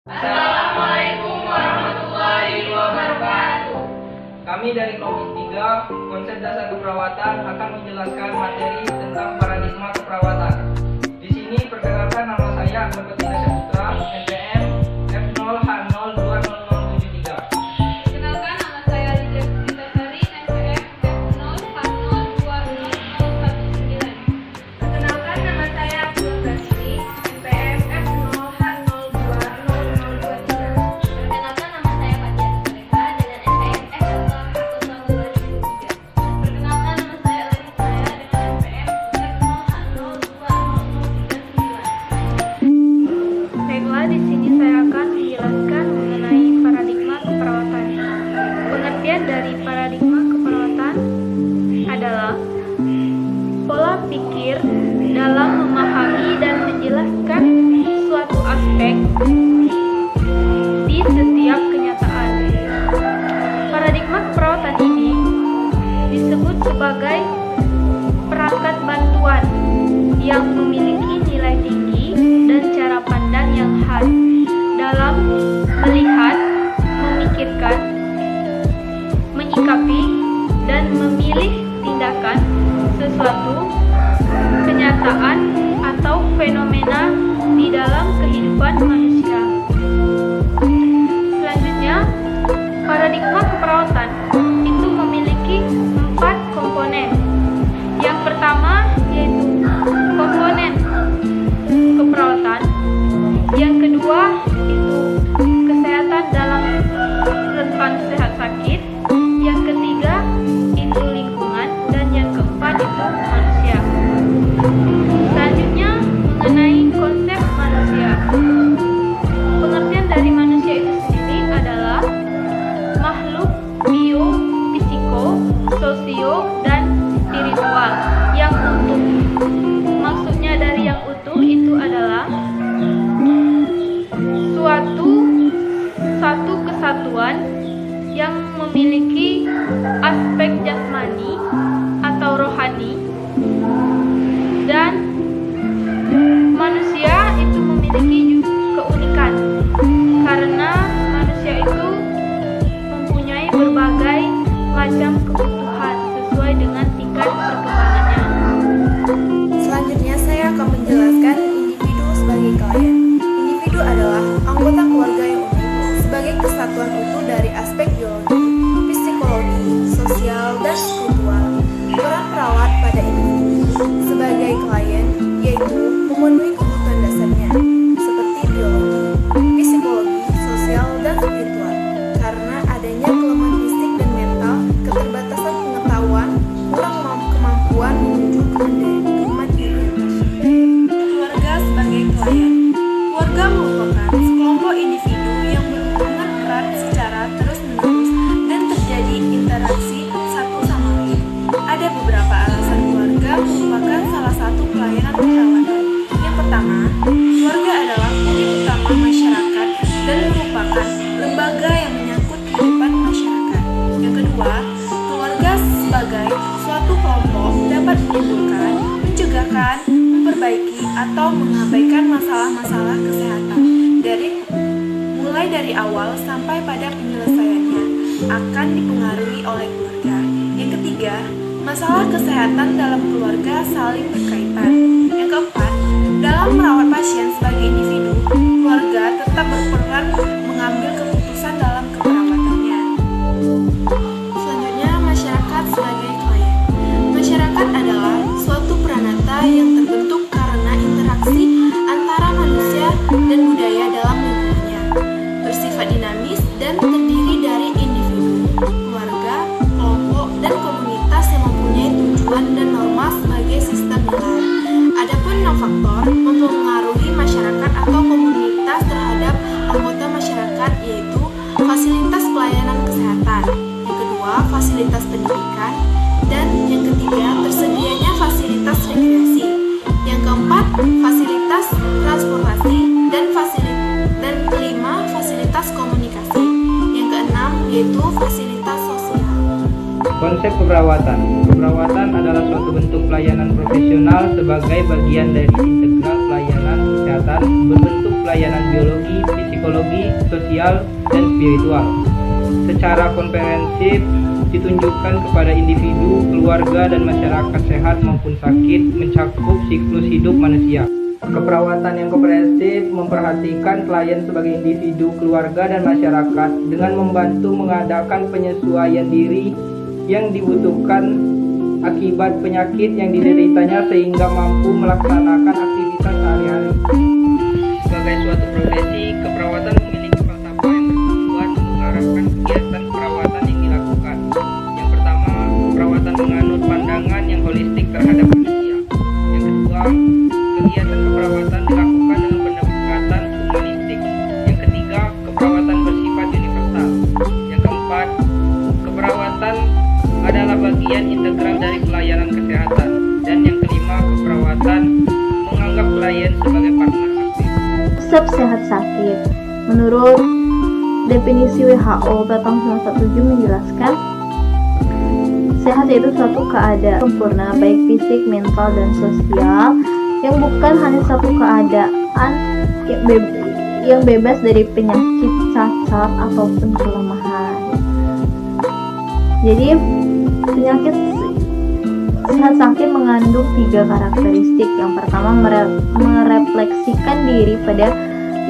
Assalamualaikum warahmatullahi wabarakatuh. Kami dari kelompok 3, konsep dasar keperawatan akan menjelaskan materi tentang paradigma keperawatan. Di sini perkenalkan, nama saya Akbar Fatina Saputra, NPM F0H0200073. Kenalkan, nama saya Lydia Puspitasari, NPM F0H0200019. Perkenalkan, nama saya Abdul Basri, NPM F0H0200023. Perkenalkan, nama saya Fatia Suleka dengan NPM F0H12003. Perkenalkan, nama saya Elisa dengan NPM F0H20039. Baiklah, di sini saya akan menjelaskan mengenai paradigma keperawatan. Pengertian dari paradigma keperawatan adalah pola pikir dalam memahami dan menjelaskan suatu aspek di setiap kenyataan. Paradigma keperawatan ini disebut sebagai perangkat bantuan yang memiliki nilai tinggi dan cara pandang yang khas dalam melihat, memikirkan, menyikapi, dan memilih tindakan sesuatu kenyataan atau fenomena di dalam kehidupan manusia. Selanjutnya, paradigma keperawatan itu memiliki 4 komponen. Yang pertama yaitu komponen keperawatan. Yang kedua itu kesehatan dalam rentan sehat sakit. Yang ketiga itu lingkungan, dan yang keempat itu manusia. Selanjutnya mengenai konsep manusia. Pengertian dari manusia itu sendiri adalah makhluk bio, fisiko, sosio, dan spiritual yang utuh. Maksudnya dari yang utuh itu adalah satu kesatuan yang memiliki aspek jasmani atau rohani, dan manusia itu memiliki keunikan karena manusia itu mempunyai berbagai macam kebutuhan sesuai dengan tingkat perkembangannya. Selanjutnya saya akan menjelaskan individu sebagai klien. Individu adalah anggota keluarga yang unik sebagai kesatuan utuh dari aspek biologi, psikologi, sosial, dan spiritual. Peran perawat pada individu sebagai klien yaitu memenuhi kebutuhan dasarnya seperti biologi, psikologi, sosial, dan spiritual. Karena adanya kelemahan fisik dan mental, keterbatasan pengetahuan, kurang kemampuan menuju kemandirian pasien. Keluarga sebagai klien. Keluarga merupakan sekelompok individu yang berhubungan erat secara terus-menerus dan terjadi interaksi satu sama lain. Ada beberapa alasan keluarga merupakan salah satu pelayanan keperawatan. Yang pertama, keluarga adalah unit utama masyarakat dan merupakan lembaga yang menyangkut kehidupan masyarakat. Yang kedua, keluarga sebagai suatu kelompok dapat menimbulkan, mencegahkan, memperbaiki, atau mengabaikan masalah-masalah kesehatan mulai dari awal sampai pada penyelesaiannya akan dipengaruhi oleh keluarga. Yang ketiga, masalah kesehatan dalam keluarga saling berkaitan. Yang keempat, dalam merawat pasien sebagai individu, keluarga tetap berperan mengambil keputusan dalam keperawatannya. Selanjutnya, masyarakat sebagai klien. Masyarakat adalah suatu peranata yang terbentuk karena interaksi antara manusia dan budaya dalam lingkungannya. Bersifat dinamis dan terdiri dari individu, keluarga, kelompok, dan komunitas yang mempunyai tujuan dan norma sebagai sistem nilai. Adapun 6 faktor mempengaruhi masyarakat atau komunitas terhadap anggota masyarakat, yaitu fasilitas pelayanan kesehatan, yang kedua fasilitas pendidikan, dan yang ketiga tersedianya fasilitas rekreasi, yang keempat fasilitas transportasi, dan kelima fasilitas komunikasi, yang keenam yaitu fasilitas sosial. Konsep keperawatan. Keperawatan adalah suatu bentuk pelayanan profesional sebagai bagian dari integral pelayanan kesehatan berbentuk pelayanan biologi, psikologi, sosial, dan spiritual. Secara komprehensif ditunjukkan kepada individu, keluarga, dan masyarakat sehat maupun sakit, mencakup siklus hidup manusia. Keperawatan yang komprehensif memperhatikan klien sebagai individu, keluarga, dan masyarakat dengan membantu mengadakan penyesuaian diri yang dibutuhkan akibat penyakit yang dideritanya sehingga mampu melaksanakan aktivitas sehari-hari. Sebagai suatu profesi, keperawatan memiliki falsafah yang bertujuan mengarahkan kegiatan keperawatan yang dilakukan. Yang pertama, keperawatan menganut pandangan yang holistik terhadap manusia. Yang kedua, kegiatan keperawatan dilakukan dengan pendekatan humanistik. Yang ketiga, keperawatan bersifat universal. Yang keempat, keperawatan adalah bagian integral dari pelayanan kesehatan. Dan yang kelima, keperawatan menganggap klien sebagai partner aktif. Konsep sehat sakit. Menurut definisi WHO pada tahun 1917 menjelaskan, sehat yaitu suatu keadaan sempurna baik fisik, mental, dan sosial yang bukan hanya satu keadaan yang bebas dari penyakit, cacat, ataupun kelemahan. Jadi penyakit sehat sakit mengandung 3 karakteristik. Yang pertama, merefleksikan diri pada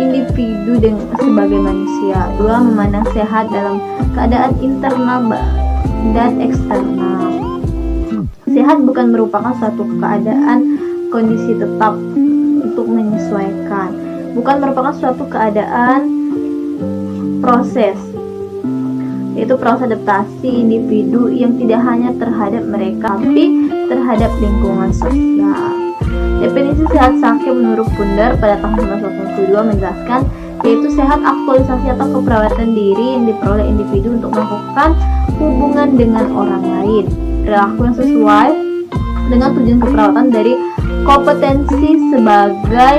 individu sebagai manusia. 2, memandang sehat dalam keadaan internal dan eksternal. Sehat bukan merupakan suatu keadaan kondisi tetap untuk menyesuaikan, bukan merupakan suatu keadaan proses, yaitu proses adaptasi individu yang tidak hanya terhadap mereka, tapi terhadap lingkungan sosial. Definisi sehat sakit menurut Funder pada tahun 1982 menjelaskan, yaitu sehat aktualisasi atau keperawatan diri yang diperoleh individu untuk melakukan hubungan dengan orang lain, perilaku yang sesuai dengan tujuan keperawatan dari kompetensi sebagai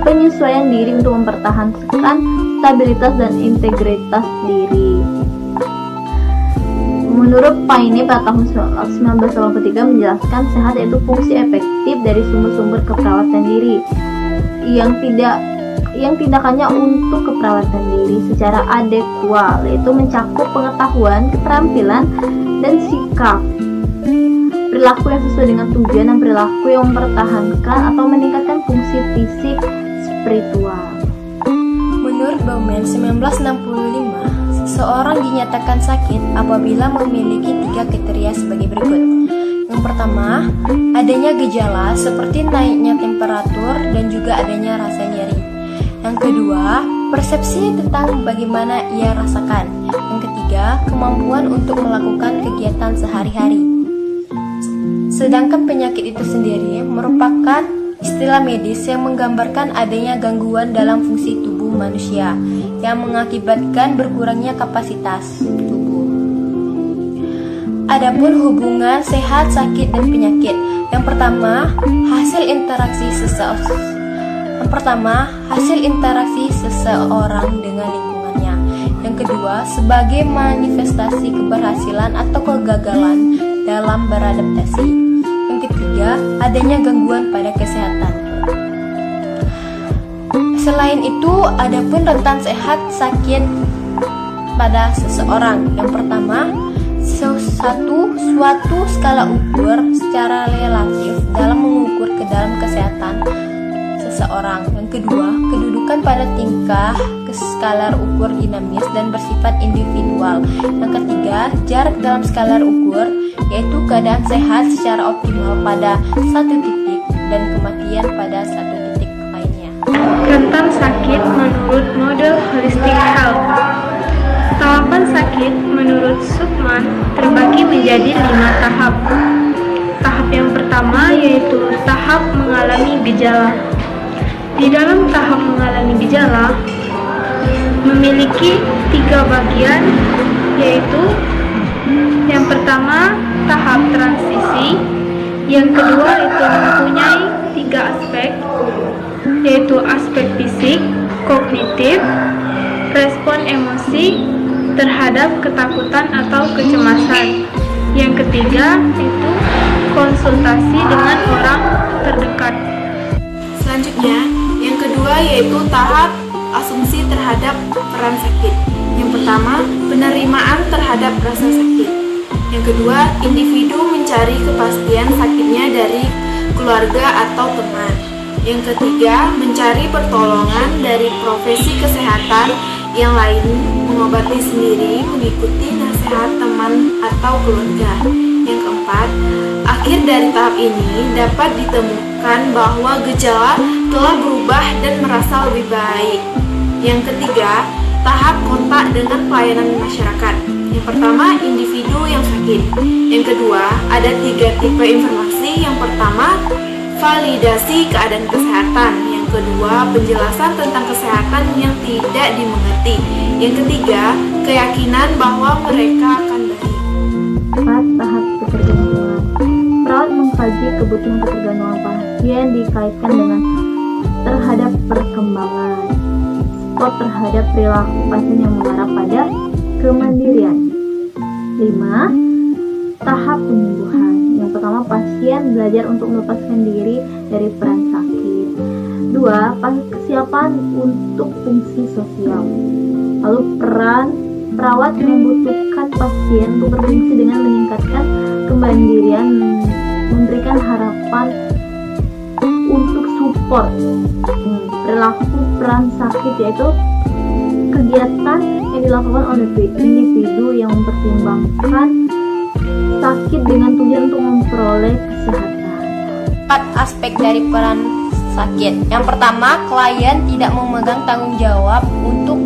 penyesuaian diri untuk mempertahankan stabilitas dan integritas diri. Menurut Paine pada tahun 1983 menjelaskan, sehat yaitu fungsi efektif dari sumber-sumber keperawatan diri yang tindakannya untuk keperawatan diri secara adekuat, yaitu mencakup pengetahuan, keterampilan, dan sikap, perilaku yang sesuai dengan tujuan, dan perilaku yang mempertahankan atau meningkatkan fungsi fisik spiritual. Menurut Bauman 1965, seseorang dinyatakan sakit apabila memiliki 3 kriteria sebagai berikut. Yang pertama, adanya gejala seperti naiknya temperatur dan juga adanya rasa nyeri. Yang kedua, persepsi tentang bagaimana ia rasakan. Yang ketiga, kemampuan untuk melakukan kegiatan sehari-hari. Sedangkan penyakit itu sendiri merupakan istilah medis yang menggambarkan adanya gangguan dalam fungsi tubuh manusia yang mengakibatkan berkurangnya kapasitas tubuh. Adapun hubungan sehat, sakit, dan penyakit. Yang pertama, hasil interaksi seseorang dengan lingkungannya. Yang kedua, sebagai manifestasi keberhasilan atau kegagalan dalam beradaptasi. Yang ketiga, adanya gangguan pada kesehatan. Selain itu, adapun rentan sehat sakit pada seseorang. Yang pertama, suatu skala ukur secara relatif dalam mengukur ke dalam kesehatan seseorang. Yang kedua, kedudukan pada tingkah ke skalar ukur dinamis dan bersifat individual. Yang ketiga, jarak dalam skalar ukur, yaitu keadaan sehat secara optimal pada satu titik dan kematian pada satu titik lainnya. Rentan sakit menurut model holistic health. Tahapan sakit menurut Sukman terbagi menjadi 5 tahap. Tahap yang pertama yaitu tahap mengalami gejala. Di dalam tahap mengalami gejala memiliki 3 bagian, yaitu yang pertama tahap transisi, yang kedua itu mempunyai 3 aspek, yaitu aspek fisik, kognitif, respon emosi terhadap ketakutan atau kecemasan. Yang ketiga itu konsultasi dengan orang terdekat. Selanjutnya, yang kedua kedua yaitu tahap asumsi terhadap peran sakit. Yang pertama, penerimaan terhadap rasa sakit. Yang kedua, individu mencari kepastian sakitnya dari keluarga atau teman. Yang ketiga, mencari pertolongan dari profesi kesehatan yang lain, mengobati sendiri, mengikuti nasihat teman atau keluarga. Yang keempat, akhir dari tahap ini dapat ditemukan bahwa gejala telah berubah dan merasa lebih baik. Yang ketiga, tahap kontak dengan pelayanan masyarakat. Yang pertama, individu yang sakit. Yang kedua, ada 3 tipe informasi. Yang pertama, validasi keadaan kesehatan. Yang kedua, penjelasan tentang kesehatan yang tidak dimengerti. Yang ketiga, keyakinan bahwa mereka akan baik. 4. Tahap ketergantungan. Perawat mengkaji kebutuhan ketergantungan pasien dikaitkan dengan terhadap perkembangan spot terhadap perilaku pasien yang mengarah pada kemandirian. 5. Tahap penyembuhan. Yang pertama, pasien belajar untuk melepaskan diri dari peran sakit. 2. Kesiapan untuk fungsi sosial. Lalu perawat membutuhkan pasien untuk berfungsi dengan meningkatkan kemandirian, memberikan harapan untuk support perilaku peran sakit, yaitu kegiatan yang dilakukan oleh individu yang mempertimbangkan sakit dengan tujuan untuk memperoleh kesehatan. 4 aspek dari peran sakit. Yang pertama, klien tidak memegang tanggung jawab untuk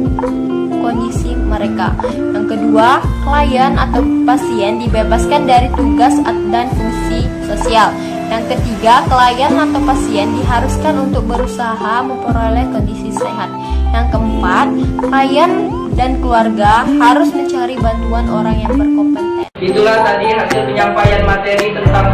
kondisi mereka. Yang kedua, klien atau pasien dibebaskan dari tugas dan fungsi sosial. Yang ketiga, klien atau pasien diharuskan untuk berusaha memperoleh kondisi sehat. Yang keempat, klien dan keluarga harus mencari bantuan orang yang berkompeten. Itulah tadi hasil penyampaian materi tentang